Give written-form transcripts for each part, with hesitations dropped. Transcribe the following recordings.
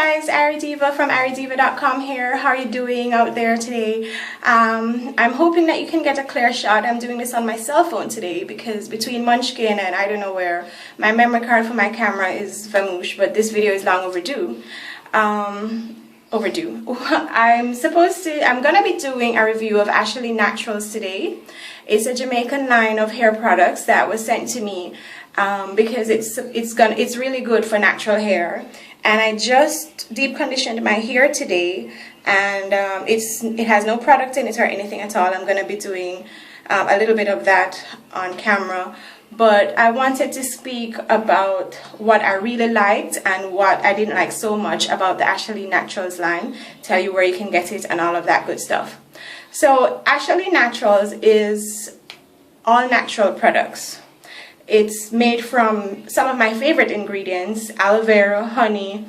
guys, IrieDiva from IrieDiva.com here. How are you doing out there today? I'm hoping that you can get a clear shot. I'm doing this on my cell phone today because between Munchkin and I don't know where, my memory card for my camera is famoosh, but this video is long overdue. I'm gonna be doing a review of Asherlee Naturals today. It's a Jamaican line of hair products that was sent to me because it's really good for natural hair. And I just deep conditioned my hair today, and it has no product in it or anything at all. I'm gonna be doing a little bit of that on camera. But I wanted to speak about what I really liked and what I didn't like so much about the Asherlee Naturals line, tell you where you can get it and all of that good stuff. So Asherlee Naturals is all natural products. It's made from some of my favorite ingredients: aloe vera, honey,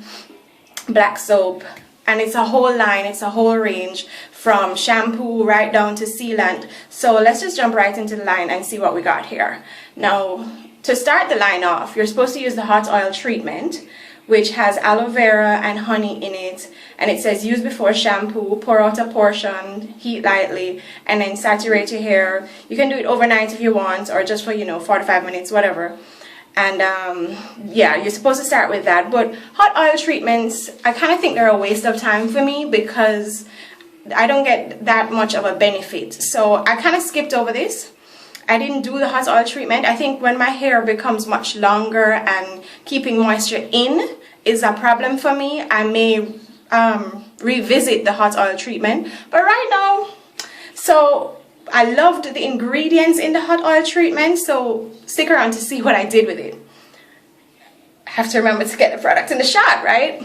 black soap, and it's a whole line, it's a whole range from shampoo right down to sealant. So let's just jump right into the line and see what we got here. Now, to start the line off, you're supposed to use the hot oil treatment, which has aloe vera and honey in it, and it says use before shampoo, pour out a portion, heat lightly, and then saturate your hair. You can do it overnight if you want, or just for 45 minutes, whatever. And yeah, you're supposed to start with that. But hot oil treatments, I kind of think they're a waste of time for me because I don't get that much of a benefit. So I kind of skipped over this. I didn't do the hot oil treatment. I think when my hair becomes much longer and keeping moisture in is a problem for me, I may revisit the hot oil treatment. But right now, so I loved the ingredients in the hot oil treatment, so stick around to see what I did with it. I have to remember to get the product in the shot, right?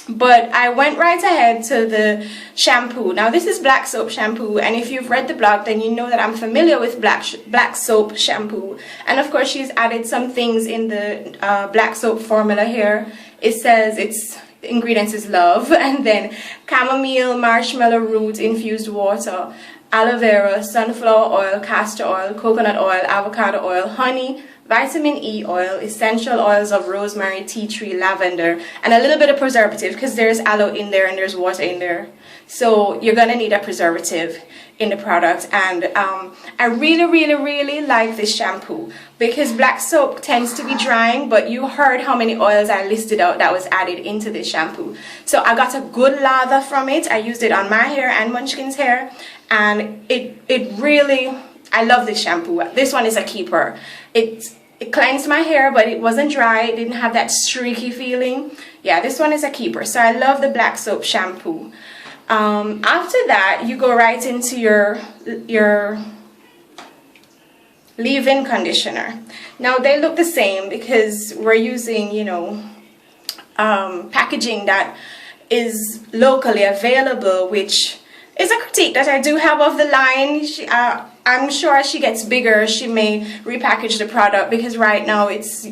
But I went right ahead to the shampoo. Now this is black soap shampoo, and if you've read the blog, then you know that I'm familiar with black soap shampoo. And of course she's added some things in the black soap formula here. It says the ingredients is love, and then chamomile, marshmallow root infused water, aloe vera, sunflower oil, castor oil, coconut oil, avocado oil, honey, vitamin E oil, essential oils of rosemary, tea tree, lavender, and a little bit of preservative because there's aloe in there and there's water in there. So you're gonna need a preservative in the product. And I really like this shampoo because black soap tends to be drying, but you heard how many oils I listed out that was added into this shampoo. So I got a good lather from it. I used it on my hair and Munchkin's hair, and it really, I love this shampoo. This one is a keeper. It cleansed my hair, but it wasn't dry. It didn't have that streaky feeling. Yeah, this one is a keeper. So I love the black soap shampoo. After that, you go right into your leave-in conditioner. Now they look the same because we're using, packaging that is locally available, which is a critique that I do have of the line. I'm sure as she gets bigger, she may repackage the product because right now this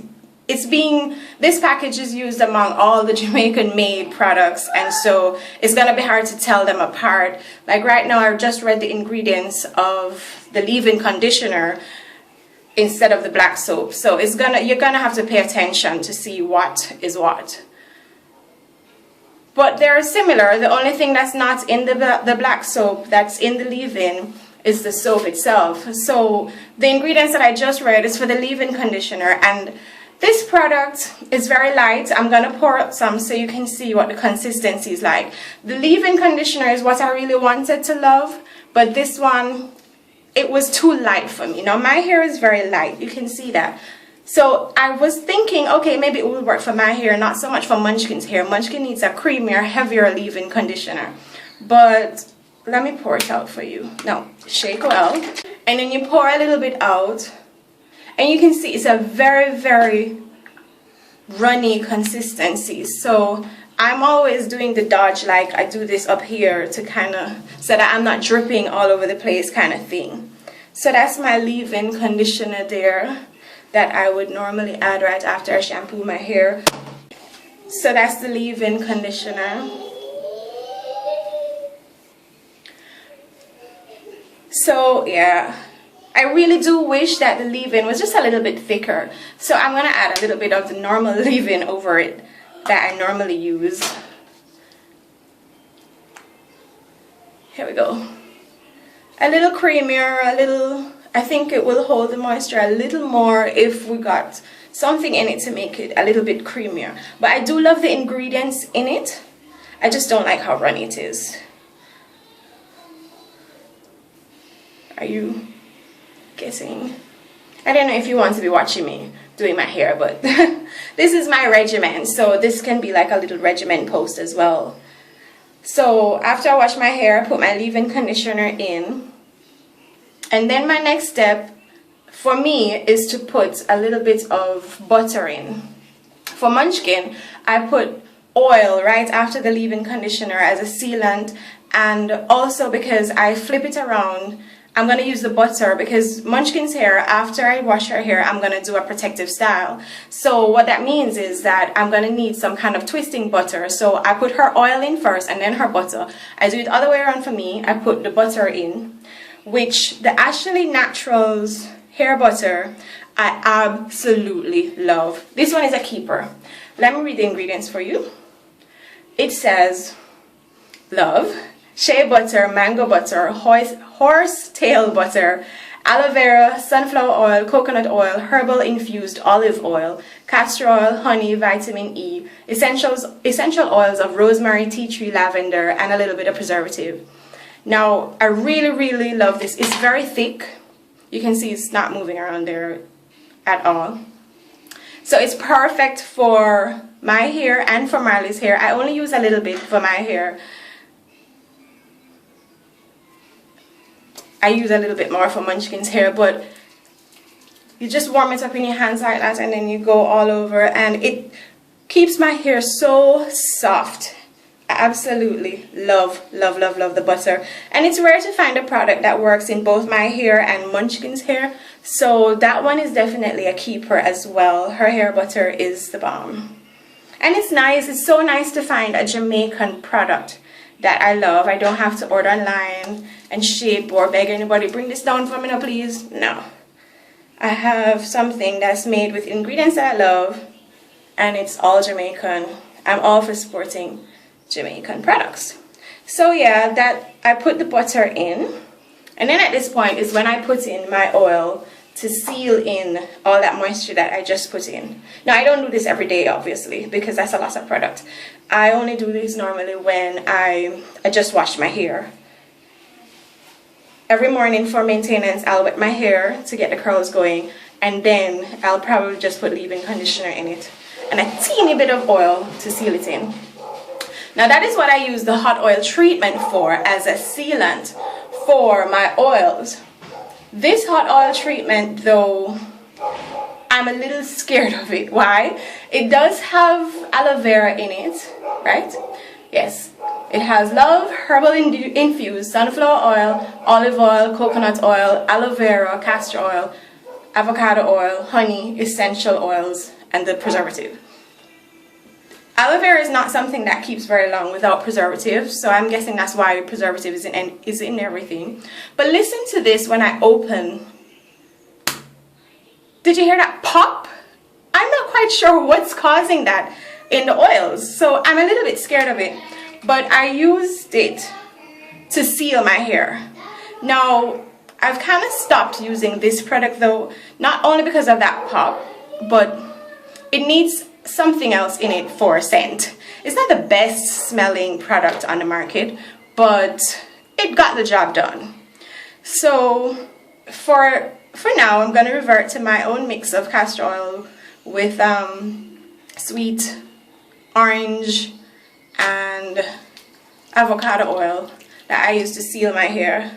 package is used among all the Jamaican made products, and so it's gonna be hard to tell them apart. Like right now, I've just read the ingredients of the leave-in conditioner instead of the black soap, so you're gonna have to pay attention to see what is what. But they're similar. The only thing that's not in the black soap that's in the leave-in is the soap itself. So the ingredients that I just read is for the leave-in conditioner, and this product is very light. I'm gonna pour out some so you can see what the consistency is like. The leave-in conditioner is what I really wanted to love, but this one, it was too light for me. Now my hair is very light, you can see that. So I was thinking, okay, maybe it will work for my hair, not so much for Munchkin's hair. Munchkin needs a creamier, heavier leave-in conditioner. But let me pour it out for you. Now, shake well. And then you pour a little bit out. And you can see it's a very runny consistency. So I'm always doing the dodge, like I do this up here to kind of, so that I'm not dripping all over the place kind of thing. So that's my leave-in conditioner there that I would normally add right after I shampoo my hair. So that's the leave-in conditioner. So yeah, I really do wish that the leave-in was just a little bit thicker. So I'm gonna add a little bit of the normal leave-in over it that I normally use. Here we go. A little creamier, a little, I think it will hold the moisture a little more if we got something in it to make it a little bit creamier. But I do love the ingredients in it. I just don't like how runny it is. Are you guessing? I don't know if you want to be watching me doing my hair, but this is my regimen, so this can be like a little regimen post as well. So after I wash my hair, I put my leave-in conditioner in, and then my next step for me is to put a little bit of butter in. For Munchkin, I put oil right after the leave-in conditioner as a sealant, and also because I flip it around, I'm going to use the butter because Munchkin's hair, after I wash her hair, I'm going to do a protective style. So what that means is that I'm going to need some kind of twisting butter. So I put her oil in first and then her butter. I do it the other way around for me. I put the butter in, which the Asherlee Naturals hair butter I absolutely love. This one is a keeper. Let me read the ingredients for you. It says, love, shea butter, mango butter, horsetail butter, aloe vera, sunflower oil, coconut oil, herbal infused olive oil, castor oil, honey, vitamin E, essential oils of rosemary, tea tree, lavender, and a little bit of preservative. Now, I really love this. It's very thick. You can see it's not moving around there at all. So it's perfect for my hair and for Marley's hair. I only use a little bit for my hair. I use a little bit more for Munchkin's hair, but you just warm it up in your hands like that and then you go all over, and it keeps my hair so soft. I absolutely love the butter, and it's rare to find a product that works in both my hair and Munchkin's hair, so that one is definitely a keeper as well. Her hair butter is the bomb, and it's nice. It's so nice to find a Jamaican product that I love. I don't have to order online and ship or beg anybody, bring this down for me now please. No, I have something that's made with ingredients that I love, and it's all Jamaican. I'm all for supporting Jamaican products. So yeah, that I put the butter in, and then at this point is when I put in my oil to seal in all that moisture that I just put in. Now I don't do this every day obviously because that's a lot of product. I only do this normally when I just wash my hair. Every morning for maintenance I'll wet my hair to get the curls going, and then I'll probably just put leave-in conditioner in it and a teeny bit of oil to seal it in. Now that is what I use the hot oil treatment for, as a sealant for my oils. This hot oil treatment though, I'm a little scared of it. Why? It does have aloe vera in it, right? Yes. It has love, herbal infused, sunflower oil, olive oil, coconut oil, aloe vera, castor oil, avocado oil, honey, essential oils, and the preservative. Aloe vera is not something that keeps very long without preservative, so I'm guessing that's why preservative is in everything. But listen to this when I open. Did you hear that pop? I'm not quite sure what's causing that in the oils, so I'm a little bit scared of it. But I used it to seal my hair. Now, I've kind of stopped using this product though, not only because of that pop, but it needs something else in it for scent. It's not the best smelling product on the market, but it got the job done. So for now, I'm going to revert to my own mix of castor oil with sweet orange and avocado oil that I use to seal my hair.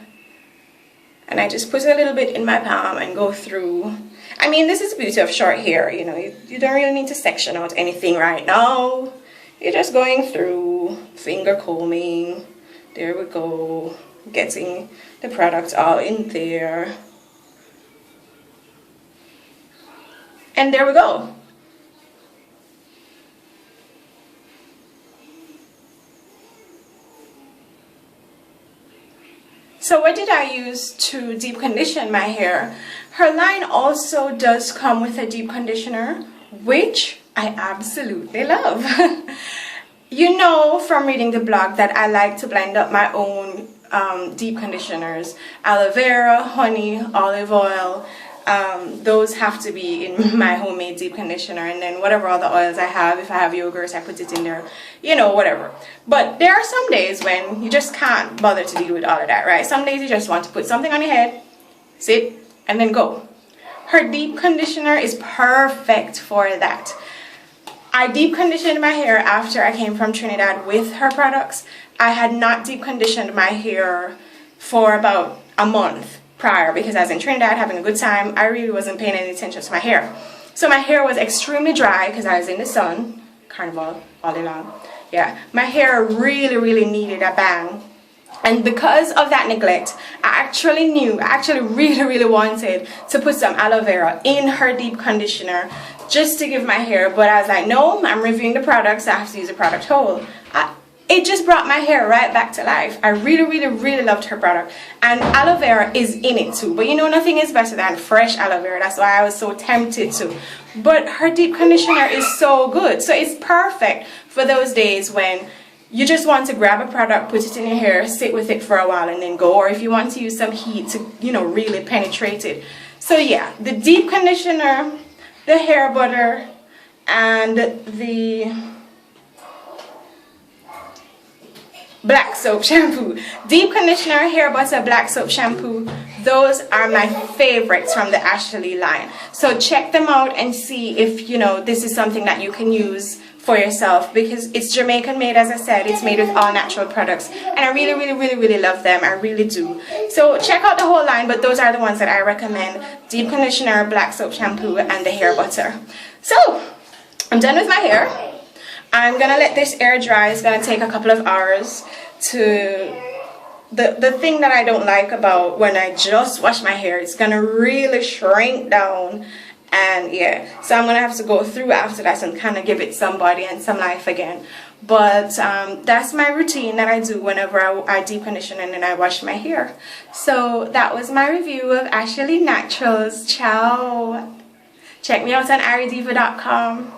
And I just put a little bit in my palm and go through. I mean, this is the beauty of short hair, you know, you don't really need to section out anything right now. You're just going through, finger combing, there we go, getting the product all in there. And there we go. So what did I use to deep condition my hair? Her line also does come with a deep conditioner, which I absolutely love. You know from reading the blog that I like to blend up my own deep conditioners: aloe vera, honey, olive oil. Those have to be in my homemade deep conditioner, and then whatever other oils I have. If I have yogurt, I put it in there, you know, whatever. But there are some days when you just can't bother to deal with all of that, right? Some days you just want to put something on your head, sit, and then go. Her deep conditioner is perfect for that. I deep conditioned my hair after I came from Trinidad with her products. I had not deep conditioned my hair for about a month prior, because I was in Trinidad having a good time. I really wasn't paying any attention to my hair. So my hair was extremely dry because I was in the sun, carnival all day long. Yeah, my hair really needed a bang. And because of that neglect, I actually really wanted to put some aloe vera in her deep conditioner just to give my hair, but I was like, no, I'm reviewing the products, I have to use the product whole. It just brought my hair right back to life. I really loved her product. And aloe vera is in it too. But you know, nothing is better than fresh aloe vera. That's why I was so tempted to. But her deep conditioner is so good. So it's perfect for those days when you just want to grab a product, put it in your hair, sit with it for a while and then go. Or if you want to use some heat to, you know, really penetrate it. So yeah, the deep conditioner, the hair butter, and the black soap shampoo. Deep conditioner, hair butter, black soap shampoo. Those are my favorites from the Asherlee line. So check them out and see if, you know, this is something that you can use for yourself, because it's Jamaican made, as I said. It's made with all natural products, and I really love them. I really do. So check out the whole line, but those are the ones that I recommend: deep conditioner, black soap shampoo, and the hair butter. So I'm done with my hair. I'm gonna let this air dry. It's gonna take a couple of hours to the thing that I don't like about when I just wash my hair, it's gonna really shrink down. And yeah, so I'm gonna have to go through after that and kind of give it some body and some life again. But that's my routine that I do whenever I deep condition and then I wash my hair. So that was my review of Asherlee Naturals. Ciao. Check me out on IrieDiva.com.